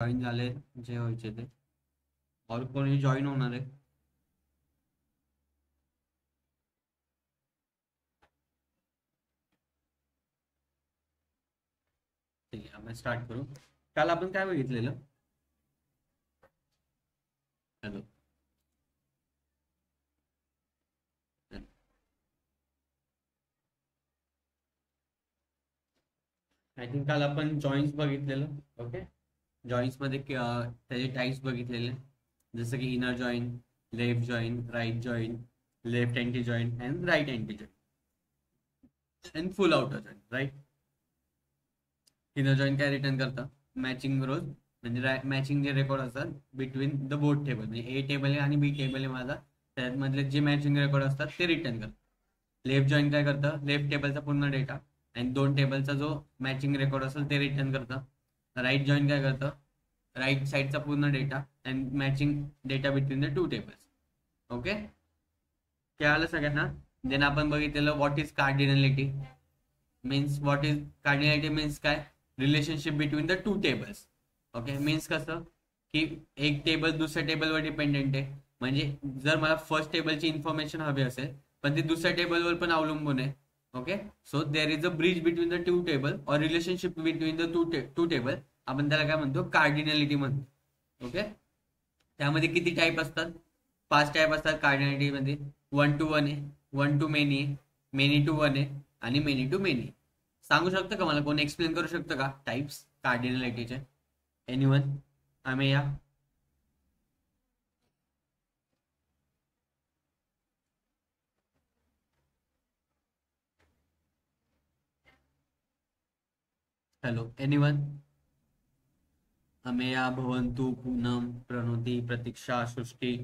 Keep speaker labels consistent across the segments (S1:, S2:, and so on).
S1: Join झाले जे व्हायचे ते और कोणी जॉईन होणार आहे. ठीक आहे, आपण स्टार्ट करू. काल आपण काय बघितलेलं? हॅलो. आय थिंक काल आपण जॉईन्स बघितलेलं. ओके. जॉईन्स मध्ये त्याचे टाइप्स बघितलेले, जसं की inner join, left join, right join, left anti join and right anti join and full outer join. Right. Inner join काय रिटर्न करतं? मॅचिंग रोज, म्हणजे मॅचिंग जे रेकॉर्ड असतात बिटवीन द बोथ टेबल, म्हणजे ए टेबल आहे आणि बी टेबल आहे माझा, त्यामधले जे मॅचिंग रेकॉर्ड असतात ते रिटर्न करतात. लेफ्ट जॉईन काय करतं? लेफ्ट टेबलचा पूर्ण डेटा आणि दोन टेबलचा जो मॅचिंग रेकॉर्ड असेल ते रिटर्न करतं. राईट जॉईन काय करतं? राईट साईडचा पूर्ण data and matching data between the two tables. Okay. काय आलं सगळ्यांना? देन आपण बघितलेलं what is cardinality. Means what is cardinality means काय? Relationship between the two tables. Okay. Means कसं की एक टेबल दुसऱ्या टेबलवर डिपेंडेंट आहे, म्हणजे जर मला फर्स्ट टेबलची इन्फॉर्मेशन हवी असेल पण ती दुसऱ्या टेबलवर पण अवलंबून आहे. Okay. So there is a bridge between the two table or relationship between the two table, आपण त्याला काय म्हणतो? कार्डिनॅलिटी म्हणतो. ओके. त्यामध्ये किती टाईप असतात? 5 टाईप असतात कार्डिनॅलिटी मध्ये. 1 to 1 आहे, 1 to मेनी आहे, मेनी टू 1 आहे आणि मेनी टू मेनी. सांगू शकतं का मला? कोणी एक्सप्लेन करू शकतं का टाइप्स कार्डिनॅलिटीचे? एनीवन? आम्ही या. Hello, anyone? Ameya, Bhavantu, Poonam, Pranoti, Pratiksha, Srushti.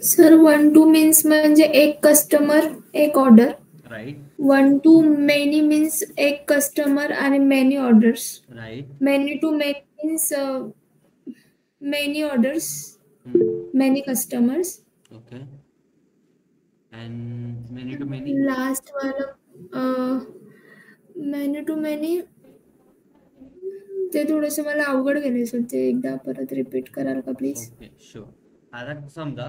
S2: Sir 1 to means म्हणजे एक कस्टमर एक order.
S1: Right.
S2: 1 to many means एक कस्टमर आणि many orders.
S1: Right.
S2: Many to many means many orders, many customers.
S1: Okay. And many to many?
S2: Last वाला many to many ते थोडंसं मला अवघड गेले सर, ते एकदा परत रिपीट कराल का प्लीज?
S1: Okay, sure. आता समजा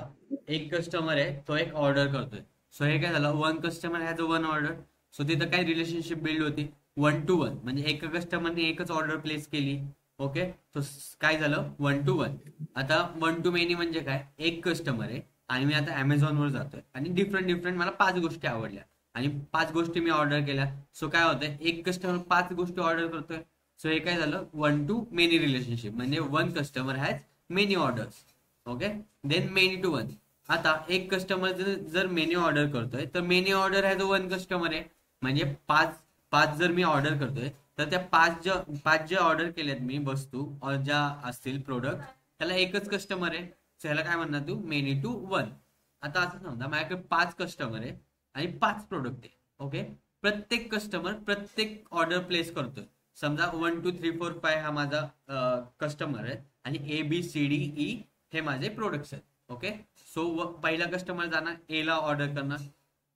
S1: एक कस्टमर आहे, तो एक ऑर्डर करतोय. सो हे काय झालं? One customer has a one order. So तिथं काय रिलेशनशिप बिल्ड होती? 1 to 1, म्हणजे एका कस्टमरने एकच ऑर्डर प्लेस केली. ओके. सो काय झालं? 1 to 1. आता 1 to मेनी म्हणजे काय? एक कस्टमर आहे आणि मी आता वर जातोय आणि डिफरंट डिफरंट मला 5 गोष्टी आवडल्या आणि 5 गोष्टी मी ऑर्डर केल्या. सो काय होतंय? एक कस्टमर 5 गोष्टी ऑर्डर करतोय. सो हे काय झालं? 1 to मेनी रिलेशनशिप, म्हणजे one customer has many orders. Okay. Then many to 1. आता एक कस्टमर जर मेनी ऑर्डर करतोय तर many order has a one customer आहे, म्हणजे पाच पाच जर मी ऑर्डर करतोय तर त्या पाच ज्या ऑर्डर केल्यात मी वस्तू ज्या असतील प्रोडक्ट, त्याला एकच कस्टमर आहे. So ह्याला काय म्हणणार तू? Many to 1. आता असं समजा माझ्याकडे 5 कस्टमर आहे आणि 5 प्रोडक्ट आहे. ओके. प्रत्येक कस्टमर प्रत्येक ऑर्डर प्लेस करतोय. समजा 1 2 3 4 5 हा माझा कस्टमर आहे आणि ABCDE हे माझे प्रोडक्ट्स आहेत. ओके. सो पहिला कस्टमर जाणार, ए ला ऑर्डर करणार,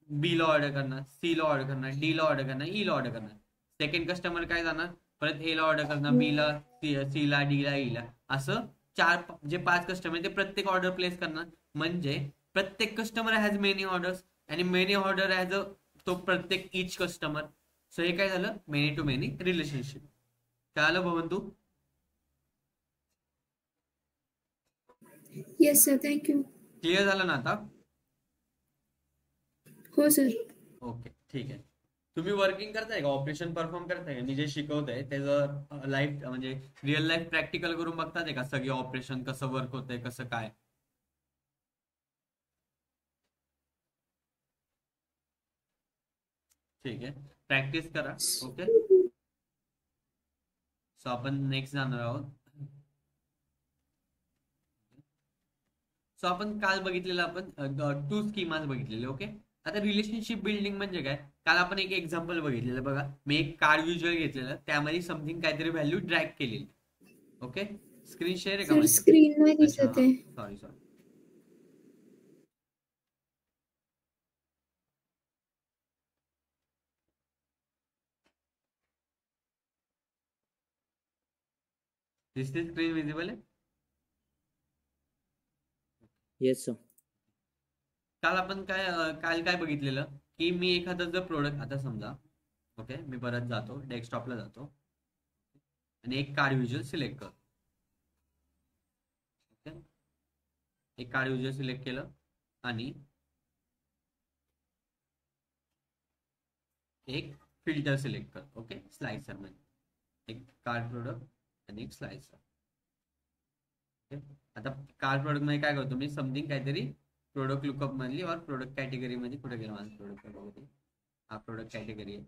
S1: बी ला ऑर्डर करणार, सी ला ऑर्डर करणार, डी ला ऑर्डर करणार, ई ला ऑर्डर करणार. सेकंड कस्टमर काय जाणार? परत ए ला ऑर्डर करणार, बी ला, सी ला, डी ला, ई ला. असं जे 5 कस्टमर ते प्रत्येक ऑर्डर प्लेस करणार. म्हणजे प्रत्येक कस्टमर हॅज मेनी ऑर्डर्स आणि many order has a to प्रत्येक इच कस्टमर. सो हे काय झालं? Many to many relationship. काय आलं Bhavantu?
S2: Yes sir, thank you.
S1: Clear झालं ना आता?
S2: हो सर.
S1: ओके, ठीक आहे. तुम्ही वर्किंग करताय का? ऑपरेशन परफॉर्म करताय का? मी जे शिकवतंय त्याचं लाईफ म्हणजे रिअल लाईफ प्रॅक्टिकल करून बघतात का? सगळे ऑपरेशन कसं वर्क होतंय, कसं काय? ठीक आहे, प्रॅक्टिस करा. ओके. सो आपण नेक्स्ट जाणार आहोत. सो आपण काल बघितलेलं, आपण 2 स्कीमाज बघितलेले. ओके. आता रिलेशनशिप बिल्डिंग म्हणजे काय? काल आपण एक एक्झाम्पल बघितलेलं बघा. मी एक कार्ड व्हिज्युअल घेतलेलं, त्यामध्ये समथिंग काहीतरी व्हॅल्यू ड्रॅग केलेली. ओके. स्क्रीन शेअर आहे का
S2: सर
S1: माझी?
S2: स्क्रीन नाही
S1: अच्छा,
S2: दिसत
S1: हा,
S2: आहे.
S1: Sorry sorry. दिसते स्क्रीन विजिबल आहे?
S3: Yes sir.
S1: काल काय बघितलेलं की मी एखादं जर प्रोडक्ट, आता समजा ओके मी परत जातो डेस्कटॉपला जातो आणि एक कार्ड व्हिज्युअल सिलेक्ट करतो. ओके, एक कार्ड व्हिज्युअल सिलेक्ट केलं आणि एक फिल्टर सिलेक्ट करतो. ओके, स्लाइसर मध्ये एक कार्ड प्रोडक्ट आणि एक स्लाइसर. ओके, आता कार्ड प्रोडक्ट मध्ये काय करतो मी, समथिंग काहीतरी प्रोडक्ट लुकअप मधली और प्रोडक्ट कॅटेगरी मध्ये, कुठे गेला माझं प्रोडक्ट कॅटेगरी, हा प्रोडक्ट कॅटेगरी आहे.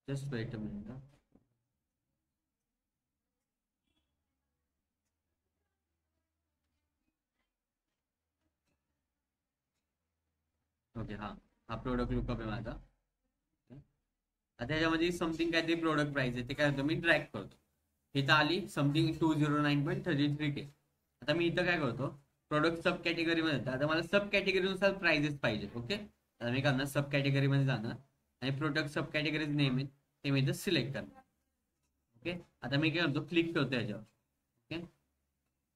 S1: Just wait a minute. Okay, हा प्रोडक्ट लुकअप आहे माझा. आता ह्याच्यामध्ये समथिंग काहीतरी प्रोडक्ट प्राइस आहे, ते काय करतो मी ट्रॅक करतो. इथं आली समथिंग 209.33K. आता मी इथं काय करतो, प्रोडक्ट सब कॅटेगरी मध्ये, आता मला सब कॅटेगरीनुसार प्राइजेस पाहिजे. ओके, आता मी करणार सब कॅटेगरी मध्ये जाणार आणि प्रोडक्ट सब कॅटेगरीज नेम आहे ते मी इथं सिलेक्ट करणार. ओके, आता मी काय करतो, क्लिक करतो याच्यावर. ओके,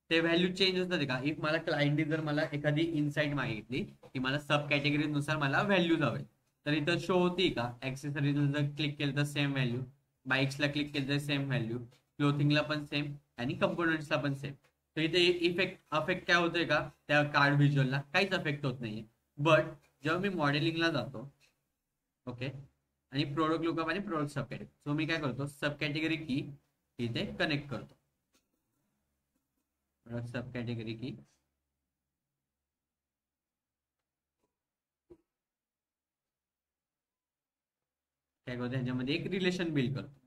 S1: ते व्हॅल्यू चेंज होतात का, इफ मला क्लायंटने जर मला एखादी इनसाइट मागितली की मला सब कॅटेगरीनुसार मला व्हॅल्यूज हवे, तर इथं शो होती का. ऍक्सेसरीजला जर क्लिक केलं तर सेम व्हॅल्यू, बाईक्सला क्लिक केलं तर सेम व्हॅल्यू, क्लोथिंगला पण सेम आणि कंपोनंट्सला पण सेम. तर इथे अफेक्ट काय होतोय का त्या कार्ड व्हिज्युअलला, काहीच अफेक्ट होत नाहीये. बट जेव्हा मी मॉडेलिंगला जातो ओके आणि प्रोडक्ट लुकअप आणि प्रोडक्ट सब कॅटेगरी, सो मी काय करतो, सब कॅटेगरी की इथे कनेक्ट करतो. प्रोडक्ट सब कॅटेगरी की काय करतो, ह्याच्यामध्ये एक रिलेशन बिल्ड करतो.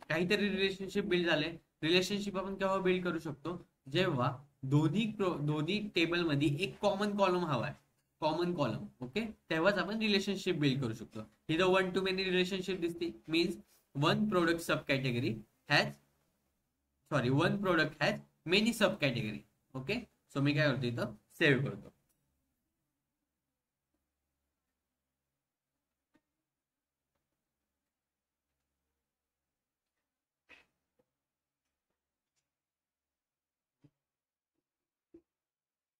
S1: काहीतरी रिलेशनशिप बिल्ड झाले. रिलेशनशिप आपण केव्हा बिल्ड करू शकतो, जेव्हा दोन्ही टेबल मध्ये एक कॉमन कॉलम हवाय, कॉमन कॉलम. ओके, तेव्हाच आपण रिलेशनशिप बिल्ड करू शकतो. इथं 1 to many रिलेशनशिप दिसते, means one product sub category has one product has many sub category. Okay, so मी काय करतो, इथं सेव्ह करतो.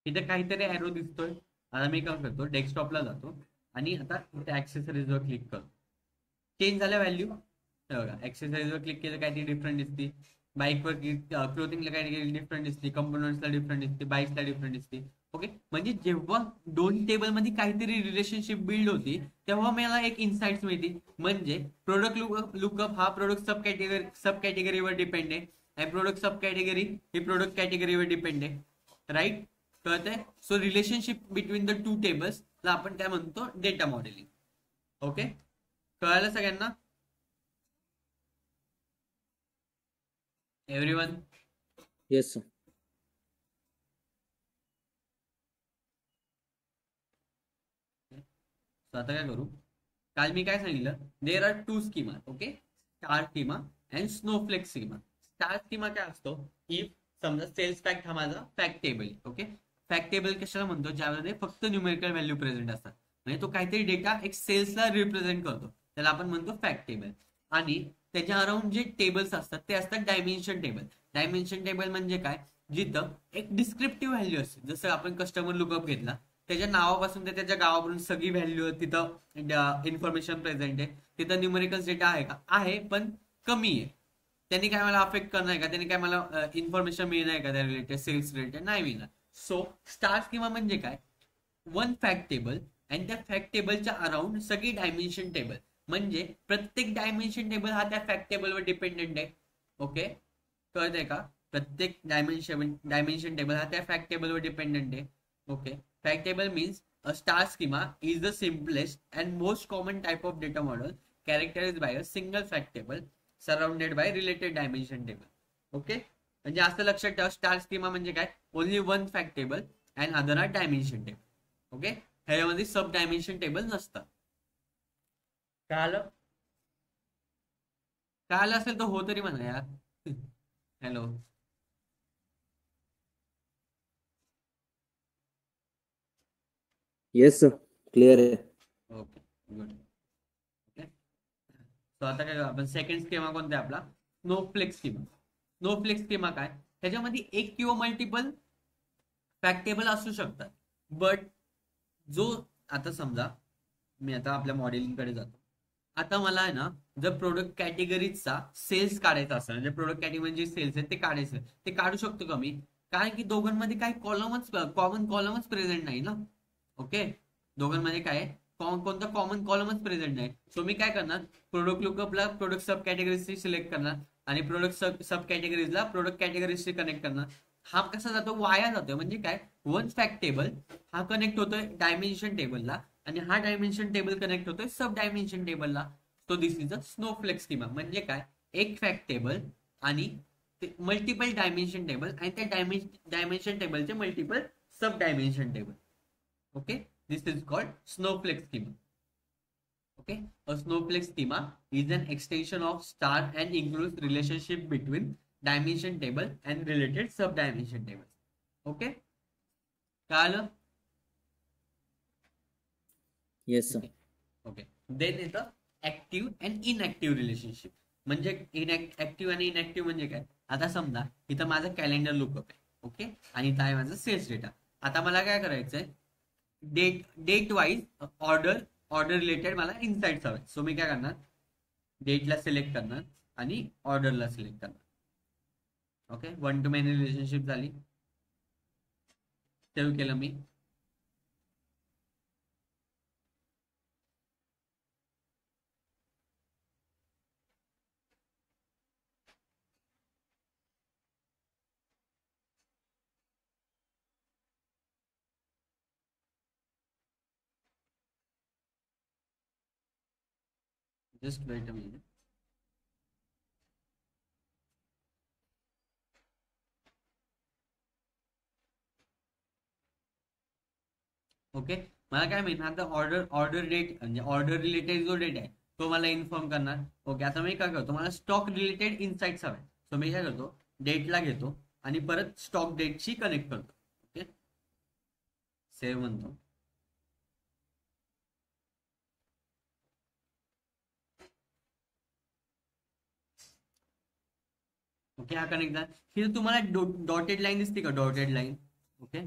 S1: इथे काहीतरी ऍरो दिसतोय. आता मी काय करतो, डेस्कटॉपला जातो आणि आता इथे ऍक्सेसरीजवर क्लिक करतो. चेंज झाल्या व्हॅल्यू, बघा ऍक्सेसरीजवर क्लिक केलं काहीतरी डिफरंट दिसते, बाईकवर क्लोथिंगला काहीतरी डिफरंट दिसते, कंपोनंट्सला डिफरंट दिसते, बाईक्सला डिफरंट दिसते. ओके, म्हणजे जेव्हा दोन टेबल मध्ये काहीतरी रिलेशनशिप बिल्ड होती तेव्हा मला एक इन्साइट्स मिळते. म्हणजे प्रोडक्ट लुकअप हा प्रोडक्ट सब कॅटेगरीवर डिपेंड आहे आणि प्रोडक्ट सब कॅटेगरी ही प्रोडक्ट कॅटेगरीवर डिपेंड आहे. राईट, कळतंय. So relationship between the two tables ला आपण काय म्हणतो, डेटा मॉडेलिंग. ओके, कळालं सगळ्यांना? एव्हरीवन?
S3: Yes sir.
S1: आता काय करू, काल मी काय सांगितलं, there are two schema. Okay, star schema and snowflake schema. Star schema काय असतो, इफ समजा सेल्स फॅक्ट हा माझा fact table. Okay, fact table कशाला म्हणतो, ज्यामध्ये फक्त न्यूमेरिकल व्हॅल्यू प्रेझेंट असतात, म्हणजे तो काहीतरी डेटा एक सेल्सला रिप्रेझेंट करतो, त्याला आपण म्हणतो फॅक्ट टेबल. आणि त्याच्या अराउंड जे टेबल्स असतात ते असतात डायमेन्शन टेबल. डायमेन्शन टेबल म्हणजे काय, जिथं एक डिस्क्रिप्टिव्ह व्हॅल्यू असते. जसं आपण कस्टमर लुकअप घेतला, त्याच्या नावापासून ते त्याच्या गावापर्यंत सगळी व्हॅल्यू तिथं इन्फॉर्मेशन प्रेझेंट आहे. तिथं न्यूमेरिकल डेटा आहे का, आहे पण कमी आहे. त्यांनी काय मला अफेक्ट करणार का, त्यांनी काय मला इन्फॉर्मेशन मिळणार का त्या रिलेटेड, सेल्स रिलेटेड, नाही मिळणार. सो स्टार स्कीमा म्हणजे काय, वन फॅक्ट टेबल आणि त्या फॅक्ट टेबलच्या अराउंड सगळी डायमेन्शन टेबल. म्हणजे प्रत्येक डायमेन्शन टेबल हा त्या फॅक्ट टेबलवर डिपेंडेंट आहे. ओके, कळतंय का, प्रत्येक डायमेन्शन टेबल हा त्या फॅक्ट टेबलवर डिपेंडेंट आहे. Okay, fact table means a star schema is the simplest and most common type of data model characterized by a single fact table surrounded by related dimension table. Okay, म्हणजे असं लक्षात ठेवा, star schema म्हणजे काय, only one fact table and other are dimension table. Okay, ह्याच्यामध्ये sub dimension table नसतात. कळालं? काय आलं असेल तर हो तरी म्हणा यार. हॅलो.
S3: येस सर, क्लिअर आहे.
S1: Okay good. ओके, सो आता काय करू आपण, सेकंड स्कीमा कोणता आहे आपला, स्नोफ्लेक स्कीमा. स्नोफ्लेक स्कीमा काय, त्याच्यामध्ये एक किंवा मल्टिपल फॅक्ट टेबल असू शकतात. बट जो, आता समजा मी आता आपल्या मॉडेलिंग कडे जातो. आता मला आहे ना, जर प्रोडक्ट कॅटेगरीजचा सेल्स काढायचा असेल, म्हणजे प्रोडक्ट कॅटेगरी जे सेल्स आहेत ते काढायचं, ते काढू शकतो का मी? कारण की दोघांमध्ये काही कॉलमच, कॉमन कॉलमच प्रेझेंट नाही ना. ओके, दोघांमध्ये काय आहे, कोणता कॉमन कॉलमच प्रेझेंट नाही. सो मी काय करणार, प्रोडक्ट लुकअपला प्रोडक्ट सब कॅटेगरीजची सिलेक्ट करणार आणि प्रोडक्ट सब कॅटेगरीजला प्रोडक्ट कॅटेगरीजशी कनेक्ट करणार. हा कसा जातो, वाया जातोय. म्हणजे काय, वन फॅक्ट टेबल हा कनेक्ट होतोय डायमेन्शन टेबलला आणि हा डायमेन्शन टेबल कनेक्ट होतोय सब डायमेन्शन टेबलला. तो this is a snowflake schema. म्हणजे काय, एक फॅक्ट टेबल आणि मल्टिपल डायमेन्शन टेबल आणि त्या डायमेन्शन टेबलचे multiple sub dimension table. Okay, this is called snowflake schema. Okay, a snowflake schema is an extension of star and includes relationship between dimension table and related sub dimension tables. Okay, कळलं?
S3: Yes sir.
S1: Okay. Okay, then येतं active and inactive relationship. म्हणजे active आणि inactive म्हणजे काय, आता समजा इथं माझं कॅलेंडर लुकअप आहे. ओके, आणि इथं आहे माझं सेल्स डेटा. आता मला काय करायचंय, डेट वाईज ऑर्डर रिलेटेड मला इन्साइट्स हवे. सो मी काय करणार, डेटला सिलेक्ट करणार आणि ऑर्डरला सिलेक्ट करणार. Okay, one to many relationship झाली, सेव्ह केलं मी. Just wait a minute. Okay, मला काय माहिती आता, ऑर्डर डेट म्हणजे ऑर्डर रिलेटेड जो डेट आहे तो मला इन्फॉर्म करणार. ओके, आता मी काय करतो, मला स्टॉक रिलेटेड इन्साइट्स हवे. सो मी काय करतो, डेटला घेतो आणि परत स्टॉक डेटशी कनेक्ट करतो. ओके, सेव्ह म्हणतो. ओके, हा कनेक्ट झाला. ही तुम्हाला डॉटेड लाईन दिसते का, डॉटेड लाईन. ओके,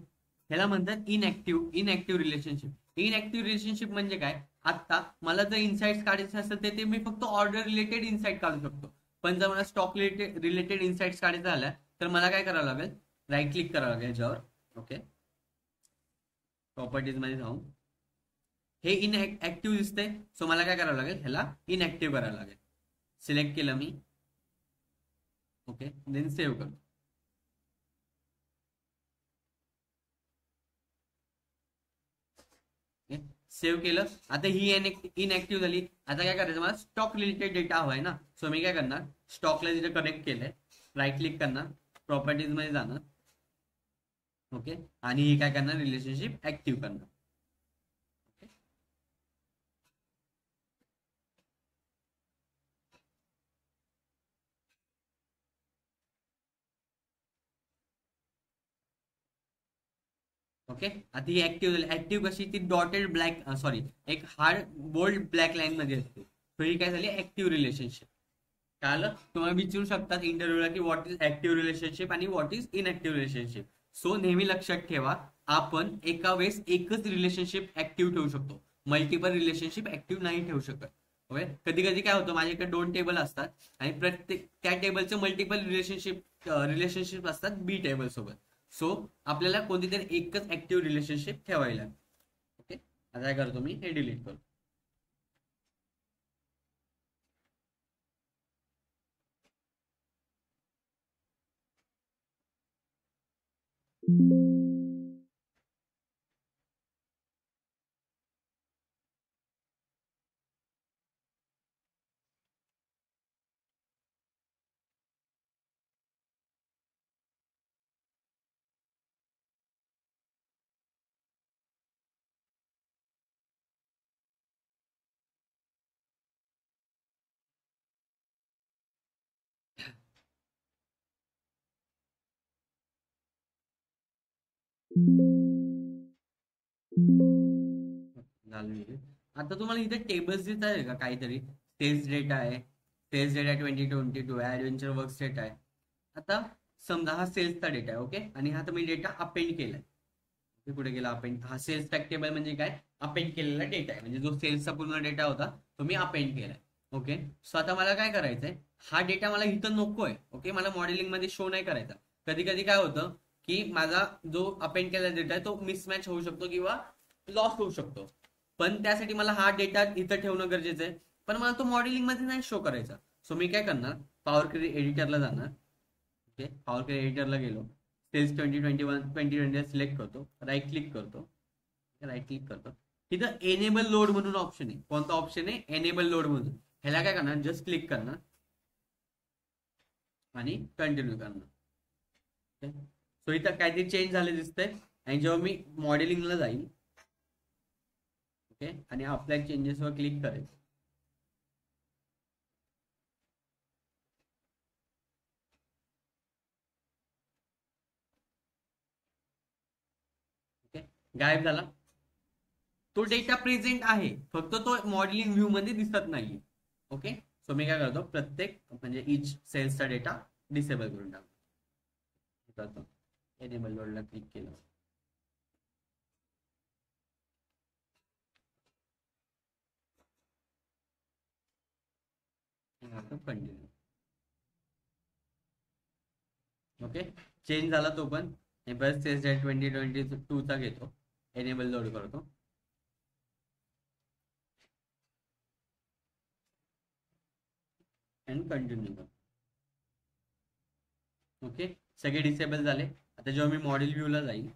S1: ह्याला म्हणतात इनऍक्टिव्ह रिलेशनशिप. इनऍक्टिव्ह रिलेशनशिप म्हणजे काय, आता मला जर इन्साइट्स काढायचे असेल तर ते मी फक्त ऑर्डर रिलेटेड इन्साइट काढू शकतो. पण जर मला स्टॉक रिलेटेड इन्साइट्स काढायचं झालं तर मला काय करावं लागेल, राईट क्लिक करावं लागेल याच्यावर. ओके, प्रॉपर्टीज मध्ये जाऊन हे इनऍक्टिव्ह दिसतंय. सो मला काय करावं लागेल, ह्याला इनऍक्टिव्ह करावं लागेल. सिलेक्ट केलं मी. ओके, देन सेव्ह करतो. सेव्ह केलं. आता ही इनऍक्टिव्ह झाली. आता काय करायचं, मला स्टॉक रिलेटेड डेटा हवाय ना. सो मी काय करणार, स्टॉकला जिथे कनेक्ट केलंय राईट क्लिक करणार, प्रॉपर्टीज मध्ये जाणार. ओके, आणि ही काय करणार, रिलेशनशिप ऍक्टिव्ह करणार. ओके, आता ही ऍक्टिव्ह झाली. ऍक्टिव्ह कशी, ती डॉटेड ब्लॅक, सॉरी, एक हार्ड बोल्ड ब्लॅक लाईन मध्ये असते. सो ही काय झाली, ऍक्टिव्ह रिलेशनशिप. कळलं? तुम्हाला विचारू शकतात इंटरव्ह्यूला की व्हॉट इज ऍक्टिव्ह रिलेशनशिप आणि what is inactive relationship. So नेहमी लक्षात ठेवा, आपण एका वेळेस एकच रिलेशनशिप ऍक्टिव्ह ठेवू शकतो, मल्टिपल रिलेशनशिप ऍक्टिव्ह नाही ठेवू शकत. ओके, कधी कधी काय होतं, माझ्याकडे 2 टेबल असतात आणि प्रत्येक त्या टेबलचे मल्टिपल रिलेशनशिप असतात बी टेबल सोबत. सो आपल्याला कोणतीतरी एकच ऍक्टिव्ह रिलेशनशिप ठेवायला. ओके, आता काय करतो मी, हे डिलीट करतो. आता तुम्हाला इथे टेबल्स दिसत आहे का काहीतरी? सेल्स डेटा आहे, सेल्स डेटा 2022 आहे, ऍडव्हेंचर वर्क्स डेटा आहे. आता समजा हा सेल्सचा डेटा आहे, ओके, आणि हा तुम्ही डेटा अपेंड केलाय. कुठे गेला अपेंड? हा सेल्स टॅग टेबल म्हणजे काय? अपेंड केलेला डेटा आहे, म्हणजे जो सेल्सचा पूर्ण डेटा होता तो मी अपेंड केलाय. ओके, सो आता मला काय करायचंय, हा डेटा मला इथं नकोय. ओके, मला मॉडेलिंग मध्ये शो नाही करायचा. कधी कधी काय होतं की माझा जो अपेंड केलेला डेटा आहे तो मिसमॅच होऊ शकतो किंवा लॉस होऊ शकतो. पण त्यासाठी मला हा डेटा इथं ठेवणं गरजेचं आहे, पण मला तो मॉडेलिंग मध्ये नाही शो करायचा. सो मी काय करणार, पॉवर क्वेरी एडिटरला जाणार. ओके, पॉवर क्वेरी एडिटरला गेलो, सेल्स 2020 सिलेक्ट करतो, राईट क्लिक करतो. तिथं एनेबल लोड म्हणून ऑप्शन आहे. कोणता ऑप्शन आहे? एनेबल लोड म्हणून. ह्याला काय करणार, जस्ट क्लिक करणार आणि कंटिन्यू करणार. सो इथं काहीतरी चेंज झाले दिसतंय, आणि जेव्हा मी मॉडेलिंगला जाईल, ओके, आणि अप्लाय चेंजेस वर क्लिक करेल, ओके, गायब झाला. तो डेटा प्रेझेंट आहे, फक्त तो मॉडेलिंग व्ह्यू मध्ये दिसत नाहीये. ओके, सो मी काय करतो, प्रत्येक म्हणजे इच सेल्सचा डेटा डिसेबल करून टाकतो. एनेबल लोडला क्लिक केलं, कंटिन्यू. ओके, चेंज झाला तो पण. परत सेल्स डेटा 2022 चा घेतो, एनेबल लोड करतो, आणि कंटिन्यू करतो. ओके, सगळे डिसेबल झाले. आता जेव्हा मी मॉडेल व्ह्यूला जाईल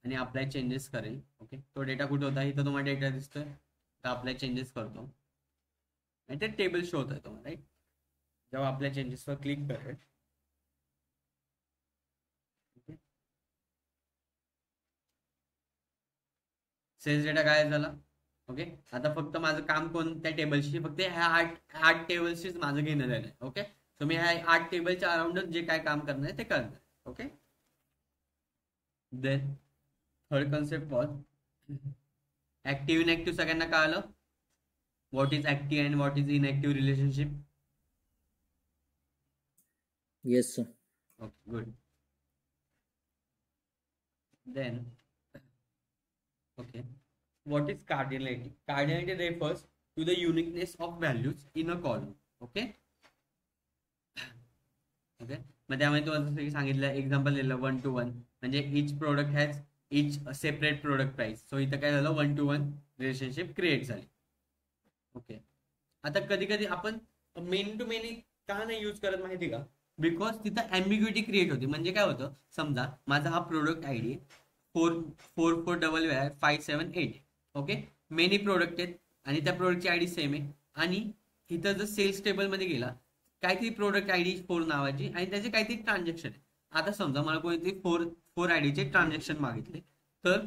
S1: आणि अप्लाय चेंजेस करेल, ओके, तो डेटा कुठे होता? इथं तुम्हाला डेटा दिसतोय, तर अप्लाय चेंजेस करतो, आणि ते टेबल शो होत आहे तुम्हाला, राईट. जेव्हा अप्लाय चेंजेसवर क्लिक करेल, सेल्स डेटा गायब झाला. ओके, आता फक्त माझं काम कोणत्या टेबलशी, फक्त ह्या आठ टेबल्सशीच माझं घेणं आहे. ओके, सो मी ह्या 8 टेबलच्या अराउंडच जे काय काम करणार आहे ते करणार. Okay, then third concept was active inactive. सगळ्यांना कळालं what is active and what is inactive relationship?
S3: Yes sir.
S1: Okay, good. Then okay, what is cardinality? Cardinality refers to the uniqueness of values in a column. Okay, okay, मग त्यामध्ये तुम्हाला सांगितलं, example दिलं 1 to 1, म्हणजे each product has each separate product price. So इथं काय झालं, 1 to 1 relationship create झाली. ओके, आता कधी कधी आपण मेनी टू मेनी का नाही यूज करत माहिती का? बिकॉज तिथं एम्बिग्युटी क्रिएट होती. म्हणजे काय होतं, समजा माझा हा product ID 445578. Okay, many product आहेत आणि त्या प्रोडक्टची आयडी सेम आहे, आणि इथं जर सेल्स टेबल मध्ये गेला, काहीतरी प्रोडक्ट आयडी 4 नावाची आणि त्याचे काहीतरी ट्रान्झॅक्शन आहे. आता समजा मला कोणीतरी 4 आयडीचे ट्रान्झॅक्शन मागितले, तर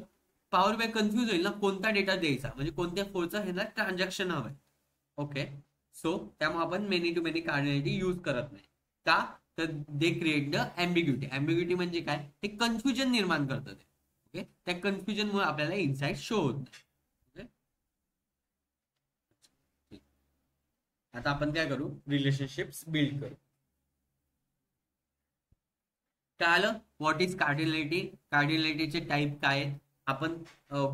S1: पॉवर बी कन्फ्युज होईल ना, कोणता डेटा द्यायचा, म्हणजे कोणत्या 4चा ह्याला ट्रान्झॅक्शन हवंय. ओके, सो त्यामुळे आपण मेनी टू मेनी कार्डिनॅलिटी यूज करत नाही. का? तर they create the ambiguity. Ambiguity म्हणजे काय? ते कन्फ्युजन निर्माण करतं. ओके, त्या कन्फ्युजन मुळे आपल्याला इनसाइट शो होत नाही. आता आपण काय करू, रिलेशनशिप्स बिल्ड करू. काय आलं, व्हॉट इज कार्डिनॅलिटी? कार्डिनॅलिटीचे टाईप काय आहेत, आपण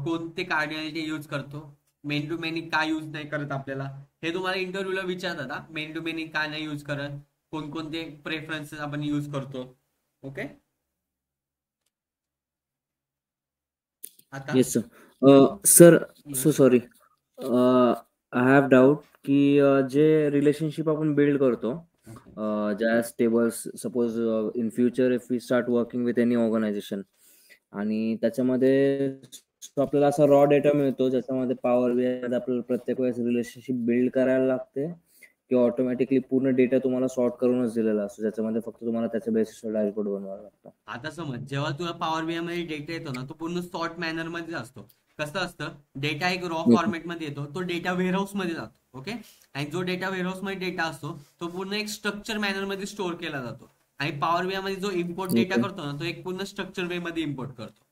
S1: कोणते कार्डिनॅलिटी यूज करतो, मेन टू मेनी का यूज नाही करत आपल्याला, हे तुम्हाला इंटरव्ह्यूला विचारतात. मेन टू मेनी का नाही यूज करत, कोणकोणते प्रेफरन्सेस आपण यूज करतो. Okay,
S3: yes sir. Sir so sorry, I have doubt की जे रिलेशनशिप आपण बिल्ड करतो, ज्या tables, suppose in future if we start working with any organisation, आणि त्याच्यामध्ये आपल्याला असा रॉ डेटा मिळतो ज्याच्यामध्ये पॉवर बी आपल्याला प्रत्येक वेळेस रिलेशनशिप बिल्ड करायला लागते, की ऑटोमॅटिकली पूर्ण डेटा तुम्हाला सॉर्ट करूनच दिलेला असतो, ज्याच्यामध्ये फक्त तुम्हाला त्याच्या बेसिसवर डॅशबोर्ड बनवावा लागतो.
S1: आता समज जेव्हा तुला पॉवर बीआय मध्ये डेटा येतो ना, तो पूर्ण सॉर्ट मॅनर मध्ये असतो. कसं असतं, डेटा एक रॉ फॉर्मॅट मध्ये येतो, तो डेटा वेअरहाऊस मध्ये जातो. ओके, आणि जो डेटा वेअरहाऊस मध्ये डेटा असतो तो पूर्ण एक स्ट्रक्चर मॅनर मध्ये स्टोअर केला जातो, आणि पॉवर बीआय मध्ये जो इम्पोर्ट डेटा करतो ना, तो एक पूर्ण स्ट्रक्चर वे मध्ये इम्पोर्ट करतो.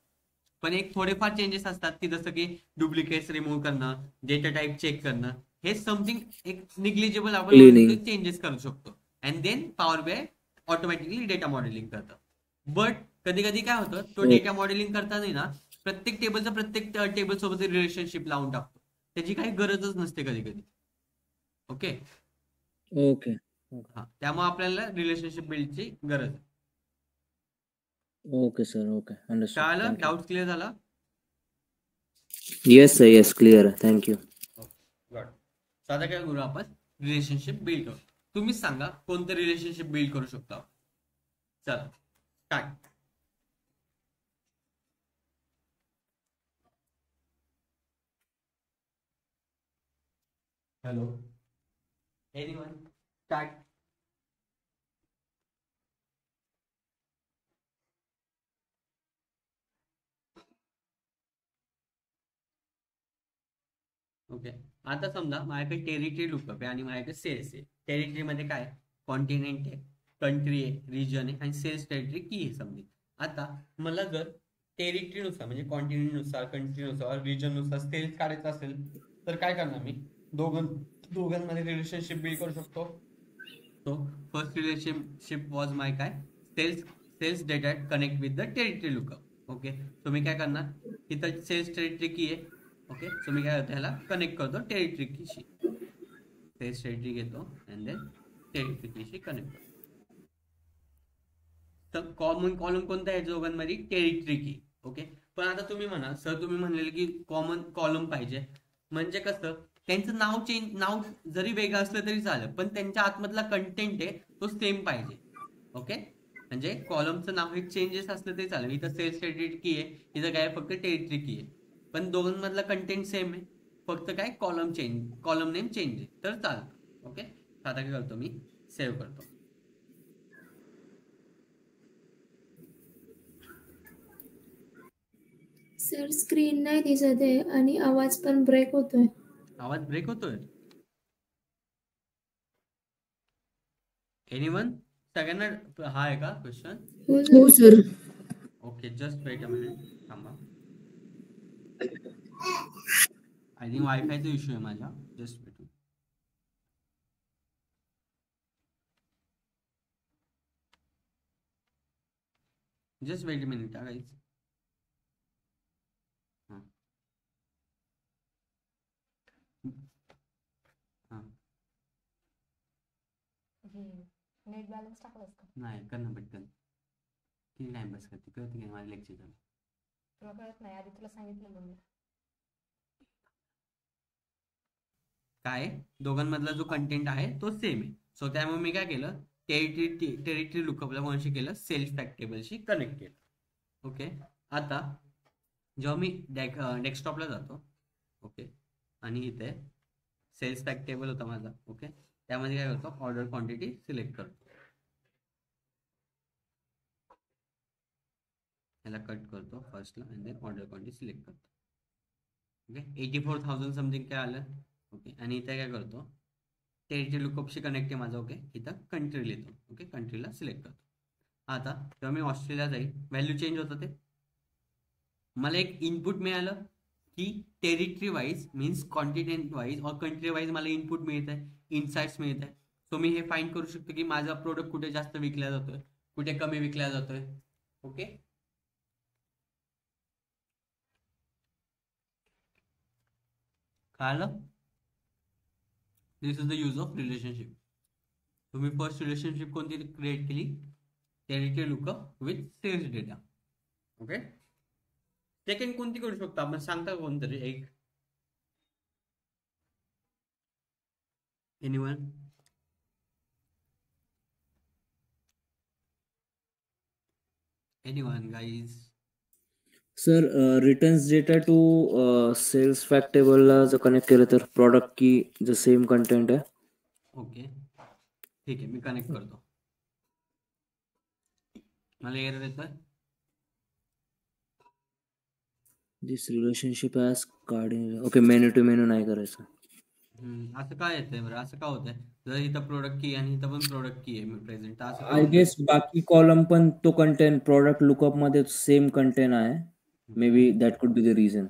S1: पण एक थोडेफार चेंजेस असतात की जसं की डुप्लिकेट्स रिमूव्ह करणं, डेटा टाईप चेक करणं, हे समथिंग एक निग्लिजिबल आपण म्हणू
S3: क्लिनिंग.
S1: शकतो चेंजेस करू शकतो. And then power BI automatically data modelling करतं. बट कधी कधी काय होतं, तो डेटा मॉडेलिंग करताना ना प्रत्येक टेबलचं प्रत्येक टेबल सोबत रिलेशनशिप लावून टाकतो. त्याची काही गरजच नसते कधी कधी. Okay,
S3: okay.
S1: हा, त्यामुळे आपल्याला रिलेशनशिप बिल्डची गरज आहे.
S3: Okay sir. Okay, understood.
S1: कळालं? डाऊट क्लिअर झाला?
S3: येस सर, येस, क्लिअर आहे. थँक्यू.
S1: साधा काय करू आपण, रिलेशनशिप बिल्ड करू. तुम्हीच सांगा कोणतं रिलेशनशिप बिल्ड करू शकतो. चला start. Hello, anyone? Start. Okay, आता समजा माझ्याकडे टेरिटरी लुकअप आहे आणि माझ्याकडे सेल्स आहे. टेरिटरी मध्ये काय, कॉन्टिनेंट आहे, कंट्री आहे, रिजन आहे आणि सेल्स टेरिटरी की आहे समजा. आता मला जर टेरिटरीनुसार म्हणजे कॉन्टिनेंटनुसार, कंट्रीनुसार, रिजननुसार सेल्स काढायचं असेल तर काय करणार मी, दोघांमध्ये रिलेशनशिप बिल्ड करू शकतो. So first relationship was my काय, sales data connect with the territory lookup. Okay, so मी काय करणार, इथं सेल्स टेरिटरी की आहे. ओके, सो मी काय करतो, ह्याला कनेक्ट करतो टेरिटरी कीशी. सेल्स टेरिटरी घेतो अँड देन टेरिटरी कीशी कनेक्ट करतो. तर कॉमन कॉलम कोणता आहे दोघांमध्ये, टेरिटरी की. ओके, पण आता तुम्ही म्हणा सर, तुम्ही म्हणलेले की कॉमन कॉलम पाहिजे, म्हणजे कसं त्यांचं नाव जरी वेगळं असलं तरी चालेल, पण त्यांच्या आतमधला कंटेंट आहे तो सेम पाहिजे. ओके, म्हणजे कॉलमचं नाव हे चेंजेस असलं तरी चालेल. इथं सेल्स टेरिटरी की आहे, इथं काय फक्त टेरिटरी की आहे, पण दोघांमधला कंटेंट सेम आहे, फक्त काय कॉलम नेम चेंज आहे तर चालतं. ओके, आता काय करतो मी, सेव्ह करतो.
S2: सर स्क्रीन नाही दिसत आहे आणि आवाज पण ब्रेक होतोय.
S1: आवाज ब्रेक होतोय? एनीवन? सगळ्यांना हा आहे का क्वेश्चन?
S2: हो sir.
S1: Okay, just wait a minute, थांबा. आय थिंक वायफायचा इश्यू आहे माझा. Just wait. Just wait a minute guys.
S4: Net balance टाकलास का?
S1: नाही, कर ना पटकन. किती टाइम बस करते, कळत की माझं लेक्चर झालं.
S4: तुला कळत नाही, आधी तुला सांगितलं मी.
S1: काय, दोघांमधला जो कंटेंट आहे तो सेम आहे. सो त्यामुळे मी काय केलं, टेरिटरी लुकअपला कोणाशी केलं, सेल्स फॅक्ट टेबलशी कनेक्ट केलं. ओके, आता जेव्हा मी डेस्कटॉपला जातो, ओके, आणि इथे सेल्स फॅक्ट टेबल होता माझा. ओके, त्यामध्ये काय करतो, ऑर्डर क्वांटिटी सिलेक्ट करतो, याला कट करतो फर्स्टला and then order quantity select करतो. ओके, 84,000 समथिंग काय आलं. ओके, आणि इथे काय करतो, टेरिटरी लुकअपशी कनेक्ट आहे माझा. ओके, इथं कंट्री लिहितो. ओके, कंट्रीला सिलेक्ट करतो. आता जेव्हा मी ऑस्ट्रेलिया जाईल, व्हॅल्यू चेंज होतं, ते मला एक इनपुट मिळालं की territory wise means continent wise और कंट्री वाईज मला इनपुट मिळत आहे, इनसाइट्स मिळत आहे. सो मी हे फाइंड करू शकतो की माझा प्रोडक्ट कुठे जास्त विकला जातोय, कुठे कमी विकला जातोय. ओके, कळलं? This is the use of relationship. तुम्ही फर्स्ट रिलेशनशिप कोणती क्रिएट केली, territory lookup with sales data. Okay, second कोणती करू शकतो आपण, सांगता कोणतरी एक, anyone? Anyone guys?
S3: Sir, returns data to sales fact टेबलला जर कनेक्ट केलं तर प्रॉडक्ट की जर सेम कंटेंट आहे.
S1: ओके, ठीक आहे, मी कनेक्ट करतो. मला एरर येतोय.
S3: This relationship as card. Okay, many to many नाही करायचं.
S1: असं काय येतंय बरं, असं का होतंय? जर इथं प्रोडक्ट की आणि इथं पण प्रोडक्ट की आहे प्रेझेंट, असं
S3: आय गेस बाकी कॉलम पण तो कंटेंट प्रॉडक्ट लुकअप मध्ये सेम कंटेंट आहे. May be that could be the reason.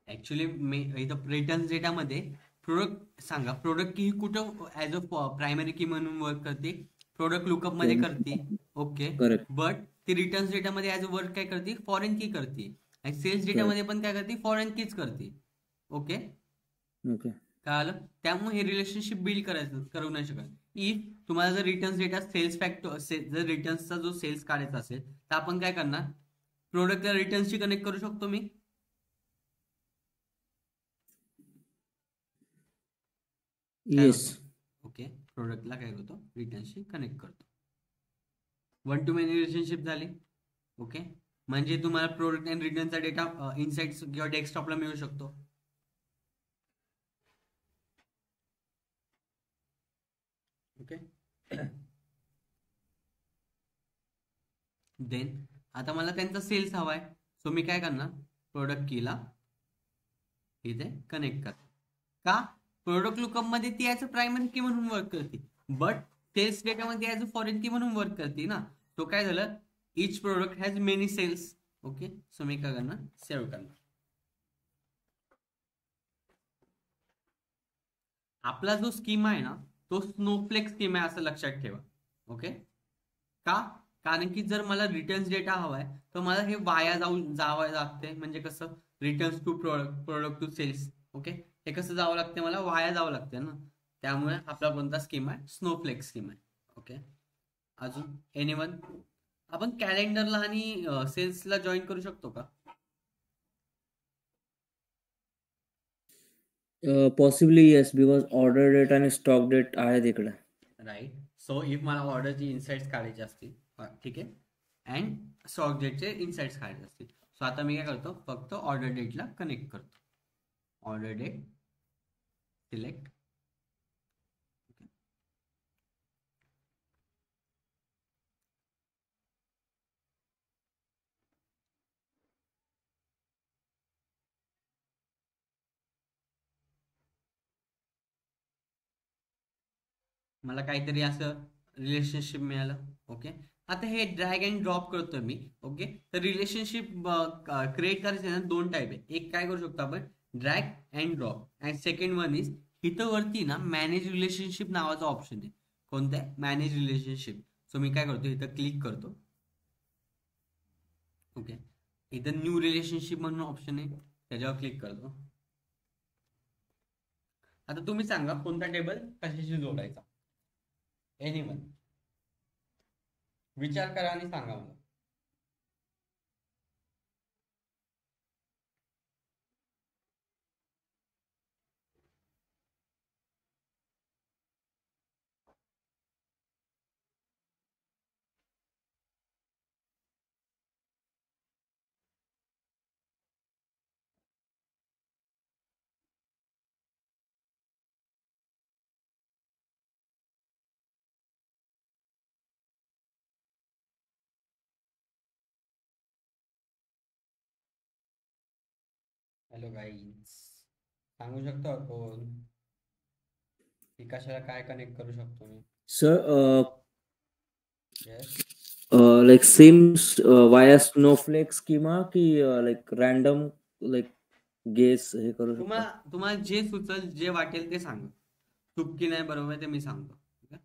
S1: Actually मी इथं रिटर्न डेटामध्ये प्रोडक्ट सांगा, प्रोडक्ट की कुठं ऍज अ प्रायमरी की म्हणून वर्क करते, प्रोडक्ट लुकअप मध्ये करते. Okay,
S3: correct.
S1: बट ती रिटर्न डेटामध्ये ऍज अ वर्क काय करते, फॉरेन की करते, आणि सेल्स
S3: Correct.
S1: डेटामध्ये पण काय करते, फॉरेन कीच करते. Okay,
S3: okay.
S1: काय आलं, त्यामुळे हे रिलेशनशिप बिल्ड करायचं करू नाही शकत. इफ तुम्हाला जर रिटर्न्स डेटा सेल्स फॅक्टर, जर रिटर्न्सचा जो सेल्स काढायचा असेल तर आपण काय करणार, प्रोडक्टला रिटर्न्सशी कनेक्ट करू शकतो मी. काय
S3: येस.
S1: करतो, ओके, प्रोडक्टला काय करतो, रिटर्न्सशी कनेक्ट करतो. 1 to many रिलेशनशिप झाली. ओके, म्हणजे तुम्हाला प्रोडक्ट अँड रिटर्नचा डेटा इनसाइट्स किंवा डेस्कटॉपला मिळू शकतो. ओके, देन आता मला त्यांचा सेल्स हवाय, सो मी काय करणार, प्रोडक्ट कीला इथे कनेक्ट कर. का, प्रोडक्ट लुकअप मध्ये ती ऍज अ प्रायमरी की म्हणून वर्क करते, बट सेल्स डेटामध्ये ऍज अ फॉरेन की म्हणून वर्क करते ना. तो काय झालं, each product has many sales. Okay, so मी काय करणार, सेव्ह करणार. आपला जो स्कीमा आहे ना तो स्नोफ्लेक स्कीम आहे असं लक्षात ठेवा. ओके, का, कारण की जर मला रिटर्न्स डेटा हवाय तर मला हे वाया जावं लागते. म्हणजे कसं, returns to product to sales. Okay, हे कसं जावं लागते, मला वाया जावं लागते ना. त्यामुळे आपला कोणता स्कीम आहे, स्नोफ्लेक स्कीम आहे. ओके, अजून एनीवन, आपण कॅलेंडरला आणि सेल्सला जॉईन करू शकतो का?
S3: Possibly yes, because order date आणि स्टॉक डेट आहे तिकडे.
S1: राईट, सो इफ मला ऑर्डरची इन्साइट्स काढायचे असतील, ठीक आहे, अँड स्टॉक डेटचे इन्साइट्स काढायचे असतील, सो आता मी काय करतो, फक्त ऑर्डर डेटला कनेक्ट करतो. Order date select. मला काहीतरी असं रिलेशनशिप मिळालं. ओके, आता हे ड्रॅग अँड ड्रॉप करतोय मी. ओके, तर रिलेशनशिप क्रिएट करायचे ना, 2 टाईप आहे. एक काय करू शकतो आपण, drag and drop, and second one is इथं वरती ना मॅनेज रिलेशनशिप नावाचा ऑप्शन आहे. कोणतं आहे, मॅनेज रिलेशनशिप. सो मी काय करतो, इथं क्लिक करतो. ओके, इथं न्यू रिलेशनशिप म्हणून ऑप्शन आहे, त्याच्यावर क्लिक करतो. आता तुम्ही सांगा कोणता टेबल कशाशी जोडायचा, एनीवन विचार करा आणि सांगा मला. हॅलो गाईज, सांगू शकतो कोण की कशाला काय कनेक्ट करू शकतो मी?
S3: सर,
S1: येस,
S3: लाईक सेम वाया स्नोफ्लेक स्कीमा की लाईक रॅन्डम, लाईक गेस हे करू शकतो?
S1: तुम्हाला जे सुचल, जे वाटेल ते सांगा. चूक की नाही बरोबर आहे ते मी सांगतो. ठीक आहे?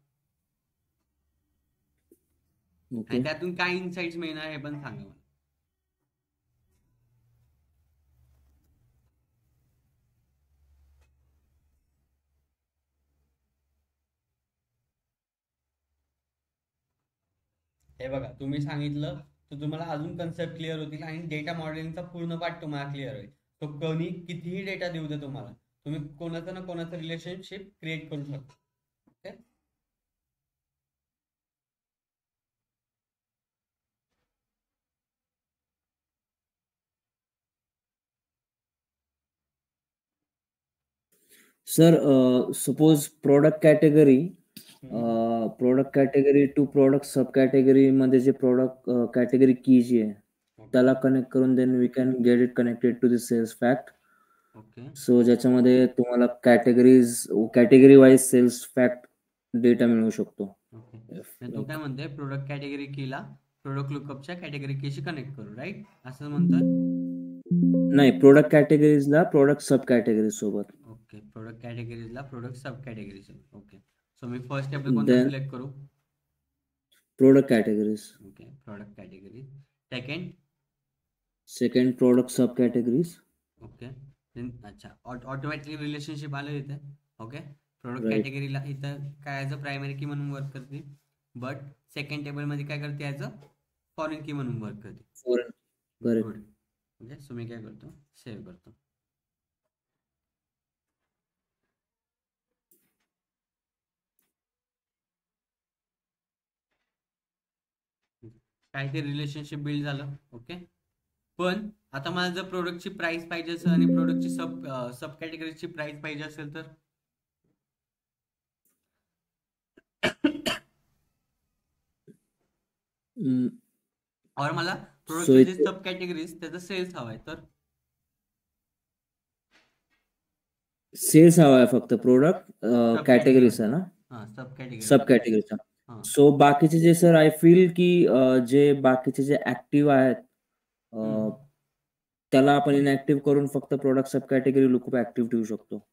S3: ओके.
S1: आणि त्यातून काय इन्साइट्स मिळणार हे पण सांगा मला. हे बघा, तुम्ही सांगितलं तर तुम्हाला अजून कन्सेप्ट क्लिअर होतील आणि डेटा मॉडेलिंगचा पूर्ण पार्ट तुम्हाला क्लिअर होईल. तो कोणी कितीही डेटा देऊ दे तुम्हाला, तुम्ही कोणाचं ना कोणाचं रिलेशनशिप क्रिएट करू शकता. Okay,
S3: sir, suppose product category to product sub category मध्ये जे प्रोडक्ट कॅटेगरी की जी आहे त्याला कनेक्ट करून then we can get it connected to the sales fact.
S1: Okay,
S3: so ज्याच्यामध्ये तुम्हाला category wise sales fact data मिळू शकतो.
S1: ओके. तो काय म्हणतोय, प्रोडक्ट कॅटेगरी कीला प्रोडक्ट लुकअपच्या कॅटेगरी कीशी कनेक्ट करू, राईट, असं म्हणतोय.
S3: नाही, प्रोडक्ट कॅटेगरीजला प्रोडक्ट सब कॅटेगरी सोबत.
S1: ओके, प्रोडक्ट कॅटेगरीजला product sub categories. Okay, so मी फर्स्ट टेबल कोणतं
S3: देन
S1: सिलेक्ट करू?
S3: Product categories.
S1: Okay, product category. Second.
S3: Second product sub categories.
S1: Okay, अच्छा, ऑटोमॅटिक रिलेशनशिप आलं इथे. Okay, product
S3: right.
S1: कॅटेगरीला इथं काय ॲज अ प्रायमरी की म्हणून वर्क करते, बट सेकंड टेबलमध्ये काय करते ॲज अ फॉरेन की म्हणून वर्क करते.
S3: Foreign. Correct.
S1: Good. Okay, so मी काय करतो, सेव्ह करतो. काय ते रिलेशनशिप बिल्ड झालं. ओके, पण आता मला जर प्रोडक्टची प्राइस पाहिजे असेल आणि प्रोडक्टची सब कॅटेगरीची प्राइस पाहिजे असेल तर और मला
S3: सो
S1: प्रोडक्टचे जे
S3: इथे
S1: सब कॅटेगरीज त्याचा सेल्स हवाय तर
S3: सेल्स हवा आहे फक्त प्रोडक्ट
S1: सब
S3: कॅटेगरीचा ना,
S1: हां, सब कॅटेगरी.
S3: सब कॅटेगरीचा.
S1: हां,
S3: सो बाकीचे जे सर आय फील की जे बाकीचे जे ऍक्टिव्ह आहेत त्याला आपण इनऍक्टिव्ह करून फक्त प्रोडक्ट सब कॅटेगरी लुकअप ऍक्टिव्ह ठेवू शकतो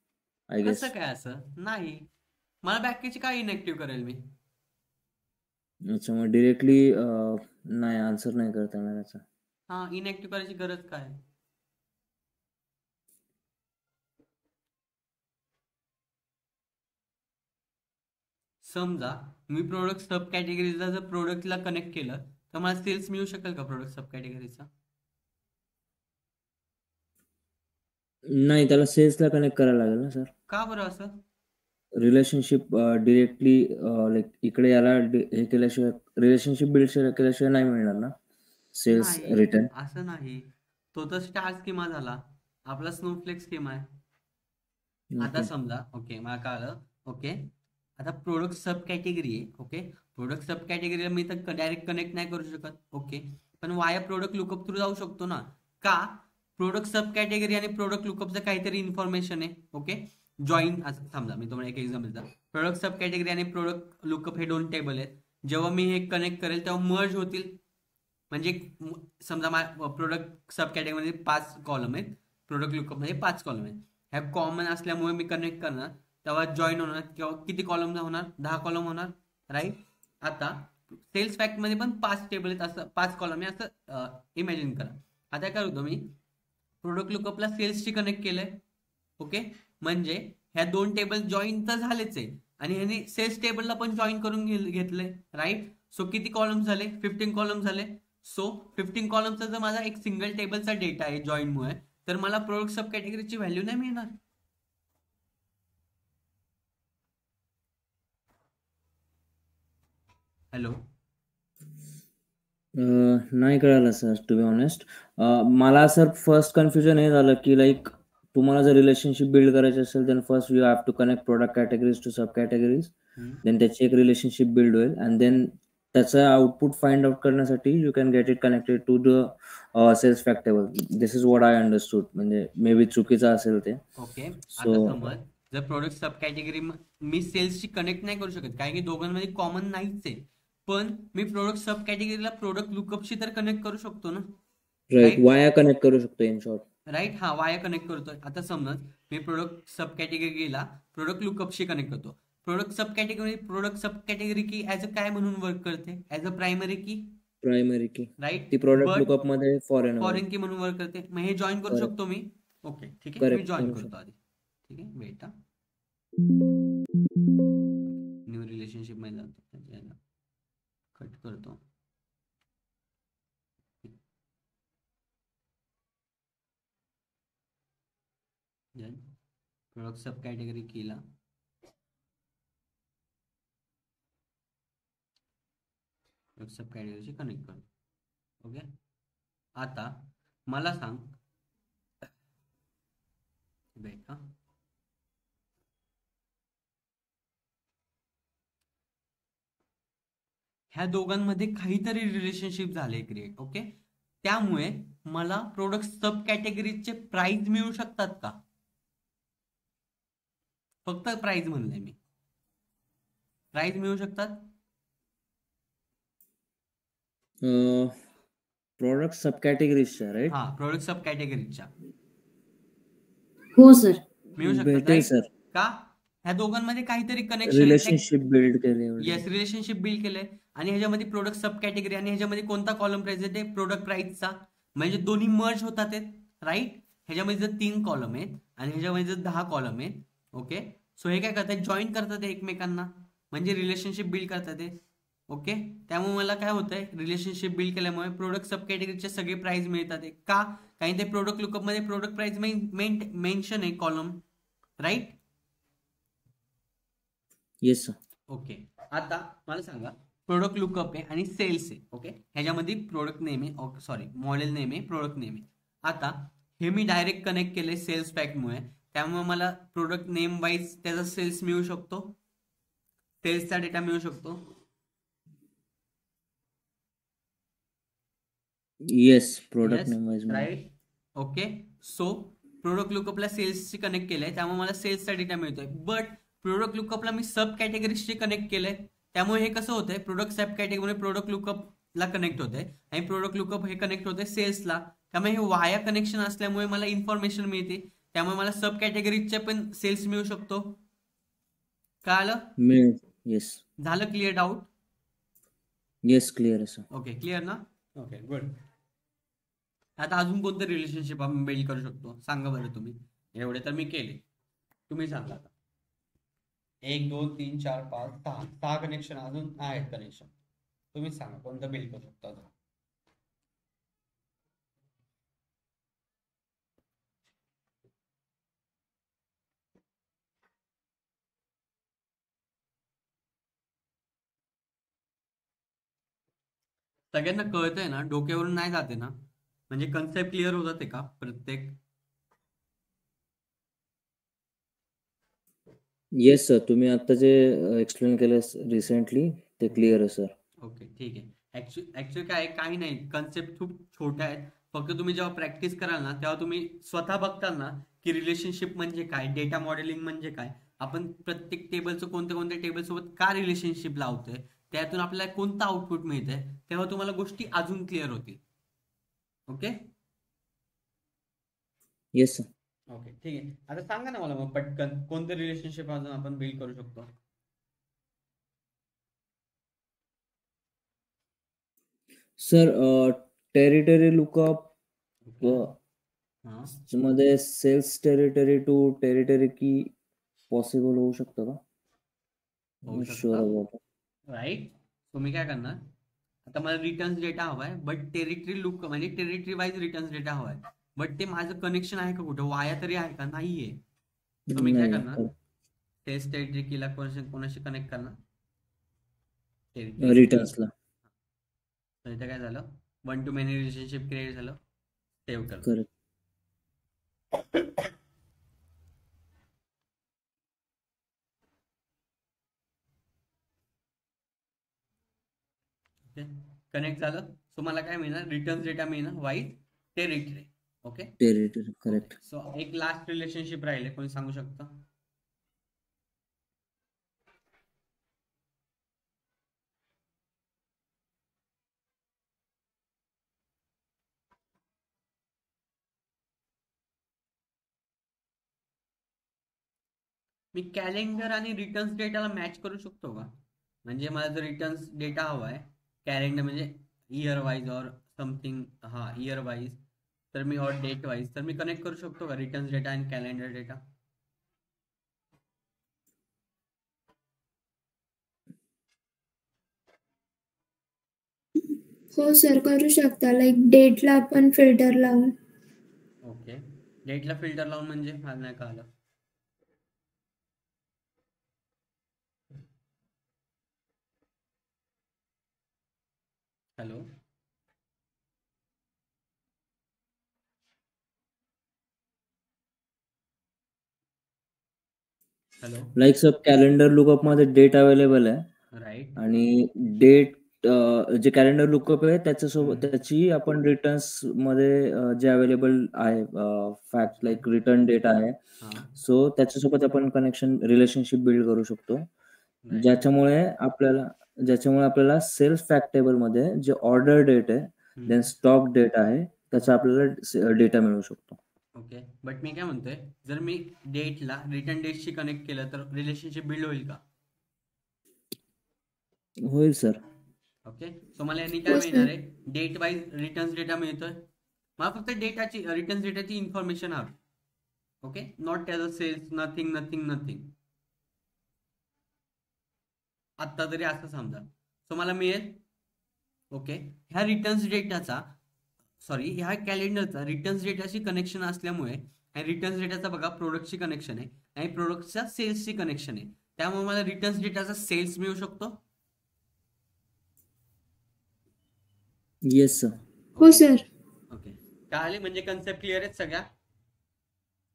S3: आय गेस.
S1: कसं काय असं नाही, मला बॅकीची काय इनॅक्टिव्ह करेल मी?
S3: अच्छा, मग डिरेक्टली नाही आन्सर नाही करता येणार याचा.
S1: हां, इनॅक्टिव्ह करायची गरज काय? समजा मी प्रोडक्ट सब कॅटेगरीला जर प्रोडक्टला कनेक्ट केलं तर मला सेल्स मिळू शकेल का प्रोडक्ट सब कॅटेगरीचा?
S3: नाही, त्याला सेल्सला कनेक्ट करायला लागेल ना सर.
S1: का बरं असं?
S3: रिलेशनशिप डिरेक्टली लाईक इकडे याला हे केल्याशिवाय रिलेशनशिप बिल्ड केल्याशिवाय नाही मिळणार ना सेल्स
S1: नाही,
S3: रिटर्न.
S1: असं नाही. तो तर स्टार स्कीमा झाला, आपला स्नोफ्लेक्स स्कीमा आहे. आता
S3: ओके.
S1: समजा, ओके, मला कळलं. ओके, आता प्रोडक्ट सब कॅटेगरी आहे. ओके, प्रोडक्ट सब कॅटेगरीला मी तर डायरेक्ट कनेक्ट नाही करू शकत. ओके, पण वाया प्रोडक्ट लुकअप थ्रू जाऊ शकतो ना. का? प्रोडक्ट सब कॅटेगरी आणि प्रोडक्ट लुकअपचं काहीतरी इन्फॉर्मेशन आहे. ओके, जॉईन असं समजा, मी तुम्हाला एक एक्झाम्पल देतो. प्रोडक्ट सब कॅटेगरी आणि प्रोडक्ट लुकअप हे दोन टेबल आहेत. जेव्हा मी हे कनेक्ट करेल तेव्हा मर्ज होतील. म्हणजे समजा प्रोडक्ट सब कॅटेगरीमध्ये 5 कॉलम आहेत, प्रोडक्ट लुकअपमध्ये 5 कॉलम आहेत. ह्या कॉमन असल्यामुळे मी कनेक्ट करणार तेव्हा जॉईन होणार. किंवा किती कॉलम होणार? 10 कॉलम होणार, राईट. आता सेल्स फॅक्टमध्ये पण 5 टेबल आहेत, असं 5 कॉलम आहे असं इमॅजिन करा. आता काय करतो मी, प्रोडक्ट लुकअपला सेल्सची कनेक्ट केलंय. ओके, म्हणजे ह्या दोन टेबल जॉईन तर झालेच आहे आणि ह्याने सेल्स टेबलला पण जॉईन करून घेतलंय, राईट. सो किती कॉलम झाले? 15 कॉलम झाले. सो 15 कॉलमचा जर माझा एक सिंगल टेबलचा डेटा आहे जॉईनमुळे, तर मला प्रोडक्ट सब कॅटेगरीची व्हॅल्यू नाही मिळणार. हॅलो,
S3: नाही कळालं सर टू बी ऑनेस्ट. मला सर फर्स्ट कन्फ्युजन हे झालं की लाईक तुम्हाला जर रिलेशनशिप बिल्ड करायची असेल then first you have to connect product categories to sub categories. Then त्याची एक रिलेशनशिप बिल्ड होईल अँड देन त्याचं आउटपुट फाइंड आउट करण्यासाठी you can get it connected to the sales fact table. This is what I understood. म्हणजे may बी चुकीचं असेल ते.
S1: Okay. आता
S3: सो
S1: समज जर प्रोडक्ट सब कॅटेगरी मी सेल्सची कनेक्ट नाही करू शकत कारण की दोघांमध्ये कॉमन नाहीच आहे, पण मी प्रोडक्ट सब कॅटेगरीला प्रोडक्ट लुकअपशी तर कनेक्ट करू शकतो ना,
S3: राईट,
S1: राईट.
S3: वाया कनेक्ट करू शकतो इन शॉर्ट.
S1: राईट, हा वाया कनेक्ट करतोय. आता समज मी प्रोडक्ट सब कॅटेगरीला प्रोडक्ट लुकअपशी कनेक्ट करतो. प्रोडक्ट सब कॅटेगरी की ऍज अ काय म्हणून वर्क करते? ऍज अ प्रायमरी की,
S3: प्रायमरी की
S1: राईट.
S3: ती प्रोडक्ट
S1: बट
S3: लुकअप मध्ये फॉरेन होईल.
S1: फॉरेन की म्हणून वर्क करते. मग हे जॉईन करू शकतो मी. ओके, ठीक आहे, मी
S3: करेक्ट,
S1: जॉईन
S3: करू
S1: करतो
S3: शकतो.
S1: आधी. ठीक आहे, वेट. न्यू रिलेशनशिप मध्ये जातो, कट करतो. प्रोडक्ट सब कॅटेगरी कीला सब कॅटेगरीशी कनेक्ट करतो. ओके, आता मला सांग, बेटा, ह्या दोघांमध्ये काहीतरी रिलेशनशिप झाले क्रिएट. ओके, त्यामुळे मला प्रोडक्ट सब कॅटेगरीचे प्राइस मिळू शकतात का? फक्त प्राइस म्हणलंय मी, प्राइस मिळू शकतात.
S3: प्रोडक्ट सब कॅटेगरीजच्या राईट
S1: हा प्रोडक्ट सब कॅटेगरीच्या
S2: हो सर.
S1: मिळू शकतात
S3: भेटेल
S1: राईट.
S3: सर.
S1: का ह्या दोघांमध्ये काहीतरी कनेक्शन
S3: रिलेशनशिप बिल्ड केले
S1: येस रिलेशनशिप बिल्ड केलंय आणि ह्याच्यामध्ये प्रोडक्ट सब कॅटेगरी आणि ह्याच्यामध्ये कोणता कॉलम प्राइस आहे प्रोडक्ट प्राइसचा म्हणजे दोन्ही मर्ज होतात राईट. ह्याच्यामध्ये जर 3 कॉलम आहेत आणि ह्याच्यामध्ये जर 10 कॉलम आहेत ओके. सो हे काय करतात जॉईन करतात एकमेकांना म्हणजे रिलेशनशिप बिल्ड करतात ओके. त्यामुळे मला काय होतंय रिलेशनशिप बिल्ड केल्यामुळे प्रोडक्ट सब कॅटेगरीचे सगळे प्राइस मिळतात का काही ते प्रोडक्ट लुकअप मध्ये प्रोडक्ट प्राइस मेन्शन आहे column right.
S3: Yes sir.
S1: Okay. आता मला सांगा प्रोडक्ट लुकअप आहे आणि सेल्स आहे ओके. ह्याच्यामध्ये प्रोडक्ट नेम आहे सॉरी मॉडेल नेम आहे प्रोडक्ट नेम आहे. आता हे मी डायरेक्ट कनेक्ट केले सेल्स पॅकमुळे त्यामुळे मला प्रोडक्ट नेम वाईज त्याचा सेल्स मिळू शकतो सेल्सचा डेटा मिळू शकतो.
S3: Yes product name wise
S1: right okay. So product लुकअपला सेल्सशी कनेक्ट केलंय त्यामुळे मला सेल्सचा डेटा मिळतोय. बट प्रोडक्ट लुकअपला मी सब कॅटेगरीजशी कनेक्ट केलंय त्यामुळे हे कसं होतंय प्रोडक्ट सब कॅटेगरी प्रोडक्ट लुकअपला कनेक्ट होतंय आणि प्रोडक्ट लुकअप हे कनेक्ट होतंय सेल्सला. त्यामुळे हे वाया कनेक्शन असल्यामुळे मला इन्फॉर्मेशन मिळते त्यामुळे मला सब कॅटेगरीजचे पण सेल्स मिळू शकतो. कळालं?
S3: येस.
S1: झालं क्लिअर डाऊट?
S3: येस क्लिअर आहे सर.
S1: ओके क्लिअर ना. Okay good. आता अजून कोणतं रिलेशनशिप आपण बिल्ड करू शकतो सांगा बरं तुम्ही. एवढे तर मी केले तुम्ही सांगा आता. 1 2 3 4 5 6 कनेक्शन अजून आहेत कनेक्शन तुम्ही सांगा कोणतं बिल्ड करू शकता. सगळ्यांना कळतंय ना डोक्यावरून नाही जाते ना म्हणजे कन्सेप्ट क्लिअर होत जाते का प्रत्येक.
S3: येस सर तुम्ही आता जे एक्सप्लेन केलं रिसेंटली ते क्लिअर आहे सर.
S1: ओके ठीक आहे. ऍक्च्युअली काय काही नाही कन्सेप्ट खूप छोट्या आहेत. फक्त तुम्ही जेव्हा प्रॅक्टिस कराल ना तेव्हा तुम्ही स्वतः बघताल ना की रिलेशनशिप म्हणजे काय डेटा मॉडेलिंग म्हणजे काय आपण प्रत्येक टेबलचं कोणत्या टेबल सोबत का रिलेशनशिप लावतोय त्यातून आपल्याला कोणतं आउटपुट मिळतंय तेव्हा तुम्हाला गोष्टी अजून क्लिअर होतील. ओके.
S3: Yes sir.
S1: ओके ठीक आहे. आता सांगा ना मला मग पटकन कोणतं रिलेशनशिप अजून आपण बिल्ड करू शकतो.
S3: सर टेरिटरी लुकअप मध्ये सेल्स टेरिटरी टू टेरिटरी की पॉसिबल होऊ शकतं का?
S1: राईट. तुम्ही काय करणार आता मला रिटर्न्स डेटा हवाय बट टेरिटरी लुक म्हणजे टेरिटरी वाईज रिटर्न्स डेटा हवाय बट ते माझं कनेक्शन आहे का कुठं वाया तरी आहे का नाहीये. तुम्ही काय करणार सेल्स टेरिटरी किला कोणाशी कनेक्ट करणार
S3: रिटर्न्सला.
S1: तर इथे काय झालं 1 to many रिलेशनशिप क्रिएट झालं सेव्ह कर.
S3: करेक्ट.
S1: कनेक्ट झालं. सो मला काय मिळणार रिटर्न्स डेटा मिळणार wise territory. Okay
S3: territory correct.
S1: So एक लास्ट रिलेशनशिप राहिले कोणी सांगू शकता. मी कॅलेंडर आणि रिटर्न्स डेटाला मॅच करू शकतो का म्हणजे मला जर रिटर्न्स डेटा हवाय कॅलेंडर म्हणजे इयर वाईज और समथिंग इयर वाईज तर मी और डेट वाईज तर मी कनेक्ट करू शकतो का रिटर्न्स डेटा आणि कॅलेंडर डेटा.
S2: हो सर करू शकता लाईक डेटला आपण फिल्टर लावून.
S1: ओके डेटला फिल्टर लावून म्हणजे मला नाही कळलं. Hello hello.
S3: Like sir calendar lookup मध्ये डेट अवेलेबल आहे
S1: राईट
S3: आणि डेट जे कॅलेंडर लुकअप आहे त्याच्यासोबत त्याची आपण रिटर्न्स मध्ये जे अवेलेबल आहे फॅक्ट लाईक रिटर्न डेट आहे सो त्याच्यासोबत आपण कनेक्शन रिलेशनशिप बिल्ड करू शकतो ज्याच्यामुळे आपल्याला सेल्स फॅक्ट टेबल मध्ये जे ऑर्डर डेट आहे देन स्टॉक डेट आहे, त्याचा आपल्याला डेटा मिळू शकतो.
S1: ओके, बट मी काय म्हणतोय, जर मी डेटला रिटर्न डेटशी कनेक्ट केलं तर रिलेशनशिप बिल्ड होईल का?
S3: होईल सर.
S1: ओके, सो मला यांनी काय
S2: हो,
S1: मिळणार
S2: सर.
S1: आहे, डेट वाईज रिटर्न्स डेटा मिळतोय. मला फक्त डेटाची रिटर्न्स डेटाची इन्फॉर्मेशन हवी. ओके, नॉट त्याचा सेल्स, नथिंग नथिंग नथिंग. आत्ता तरी असं समजा, सो मला मिळेल. ओके, ह्या रिटर्न्स डेटाचा ह्या कॅलेंडरचा रिटर्न्स डेटाशी कनेक्शन असल्यामुळे, रिटर्न्स डेटाचा बघा प्रोडक्टशी कनेक्शन आहे आणि प्रोडक्टच्या सेल्सशी कनेक्शन आहे, त्यामुळे मला रिटर्न्स डेटाचा सेल्स मिळू शकतो.
S3: Yes sir.
S2: हो सर.
S1: ओके, कळाले? म्हणजे कन्सेप्ट क्लिअर आहेत सगळ्या,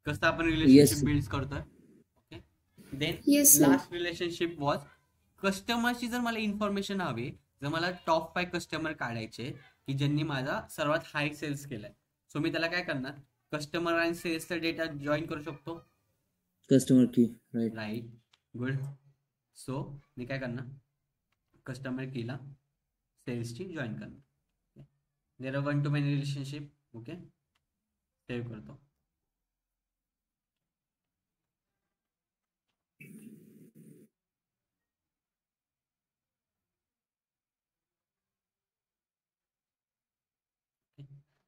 S1: कसं आपण रिलेशनशिप बिल्ड करतोय. Okay, then
S2: Yes, sir.
S1: Last relationship was कस्टमरची. जर मला इन्फॉर्मेशन हवी, जर मला टॉप 5 कस्टमर काढायचे की ज्यांनी माझा सर्वात हाय सेल्स केलाय, सो मी त्याला काय करणार, कस्टमर आणि सेल्सचा डेटा जॉईन करू शकतो.
S3: Customer key right.
S1: Right, good. So मी काय करणार, कस्टमर कीला सेल्सची जॉईन करणार. There are 1 to many relationship. Okay, save करतो.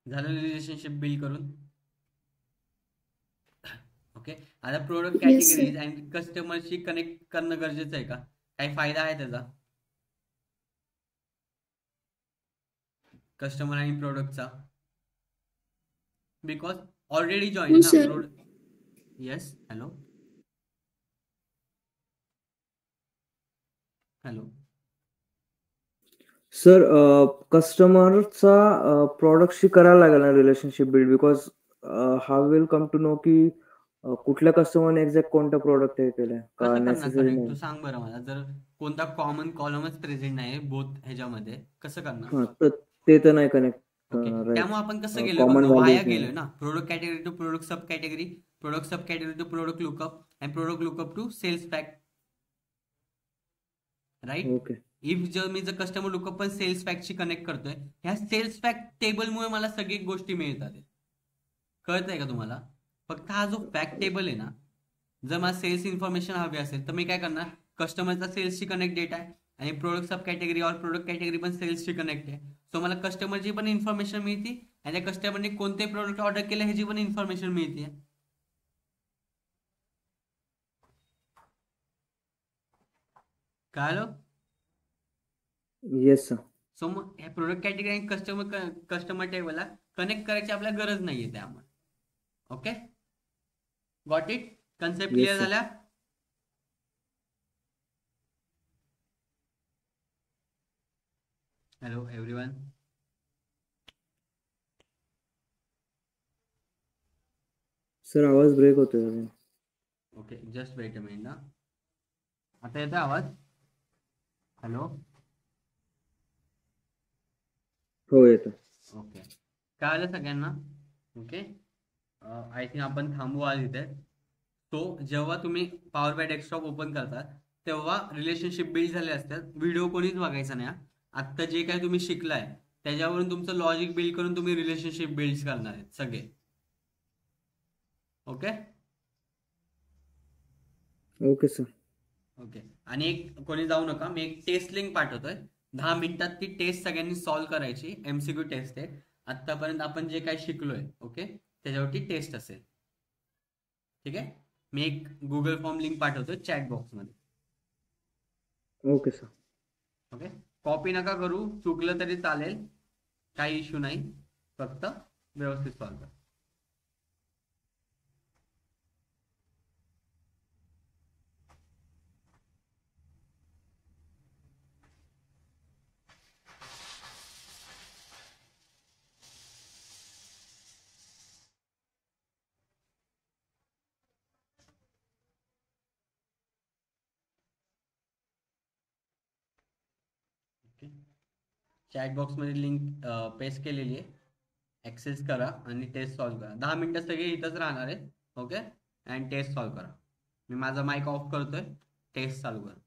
S1: झालं रिलेशनशिप बिल्ड करून. ओके, आता प्रोडक्ट
S2: Yes, sir.
S1: कॅटेगरीज आणि कस्टमरशी कनेक्ट करणं गरजेचं आहे का? काही फायदा आहे त्याचा, कस्टमर आणि प्रोडक्टचा? बिकॉज ऑलरेडी जॉईन
S2: हो,
S1: ना
S2: sir.
S1: Product. Yes, hello hello.
S3: Sir कस्टमरचा प्रॉडक्टशी करायला लागेल ना relationship build, because how will come to know की कुठल्या कस्टमरने एक्झॅक्ट कोणतं प्रोडक्ट हे केलंय का
S1: कसं करणार
S3: नेसेसरी
S1: कनेक्ट, तू
S3: नाही.
S1: सांग बरं मला. जर कोणता कॉमन कॉलमच प्रेझेंट नाही बोथ ह्याच्यामध्ये, कसं करणार?
S3: हा, तर ते तर नाही कनेक्ट
S1: ओके,
S3: राईट.
S1: त्यामुळे आपण कसं गेलोय,
S3: कॉमन
S1: वाया
S3: व्हॅल्यूज
S1: गेलोय
S3: नाही.
S1: ना. Product category to product sub category, product sub category to product lookup and product lookup to sales pack. Right.
S3: Okay.
S1: If जर मी जर कस्टमर लुकअप पण सेल्स पॅकशी कनेक्ट करतोय, ह्या सेल्स पॅक टेबलमुळे मला सगळी गोष्टी मिळतात. कळतंय का तुम्हाला? फक्त हा जो फॅक्ट टेबल आहे ना, जर मला सेल्स इन्फॉर्मेशन हवी असेल तर मी काय करणार, कस्टमरचा सेल्सशी कनेक्ट डेटा आहे आणि प्रोडक्ट सब कॅटेगरी और प्रोडक्ट कॅटेगरी पण सेल्सशी कनेक्ट आहे. सो मला कस्टमरची पण इन्फॉर्मेशन मिळते आणि त्या कस्टमरने कोणते प्रोडक्ट ऑर्डर केले ह्याची पण इन्फॉर्मेशन मिळते. कळलं?
S3: Yes sir.
S1: सो मग ह्या प्रोडक्ट कॅटेगरी आणि कस्टमर टेबलला कनेक्ट करायची आपल्याला गरज नाहीये त्यामुळे. Okay, got it? Concept
S3: Yes,
S1: clear
S3: sir.
S1: झाल्या? Hello everyone.
S3: सर आवाज ब्रेक होतोय.
S1: Okay, just wait a minute ना. आता येतोय आवाज? हॅलो.
S3: हो येतो.
S1: ओके, कळालं सगळ्यांना? ओके, आय थिंक आपण थांबू आज इथे. तो जेव्हा तुम्ही पॉवर बाय डेस्कटॉप ओपन करता तेव्हा रिलेशनशिप बिल्ड झाले असतात. व्हिडिओ कोणीच बघायचा नाही. आत्ता जे काय तुम्ही शिकलाय त्याच्यावरून तुमचं लॉजिक बिल्ड करून तुम्ही रिलेशनशिप बिल्ड करणार आहेत सगळे. Okay
S3: okay sir.
S1: ओके, आणि एक कोणी जाऊ नका, मी एक टेस्ट लिंक पाठवतोय. 10 मिनिटात ती टेस्ट सगळ्यांनी सॉल्व्ह करायची. MCQ टेस्ट आहे. आतापर्यंत आपण जे काय शिकलोय ओके त्याच्यावरती टेस्ट असेल. ठीक आहे, मी एक गुगल फॉर्म लिंक पाठवतोय चॅट बॉक्समध्ये.
S3: Okay sir.
S1: ओके, कॉपी नका करू, चुकलं तरी चालेल, काही इश्यू नाही, फक्त व्यवस्थित सॉल्व्ह करा. चॅट बॉक्समध्ये लिंक पेस्ट केलेली आहे, ऍक्सेस करा आणि टेस्ट सॉल्व्ह करा. 10 मिनिटं सगळे इथंच राहणार आहेत. ओके, अँड टेस्ट सॉल्व्ह करा. मी माझा माईक ऑफ करतोय, टेस्ट चालू करा.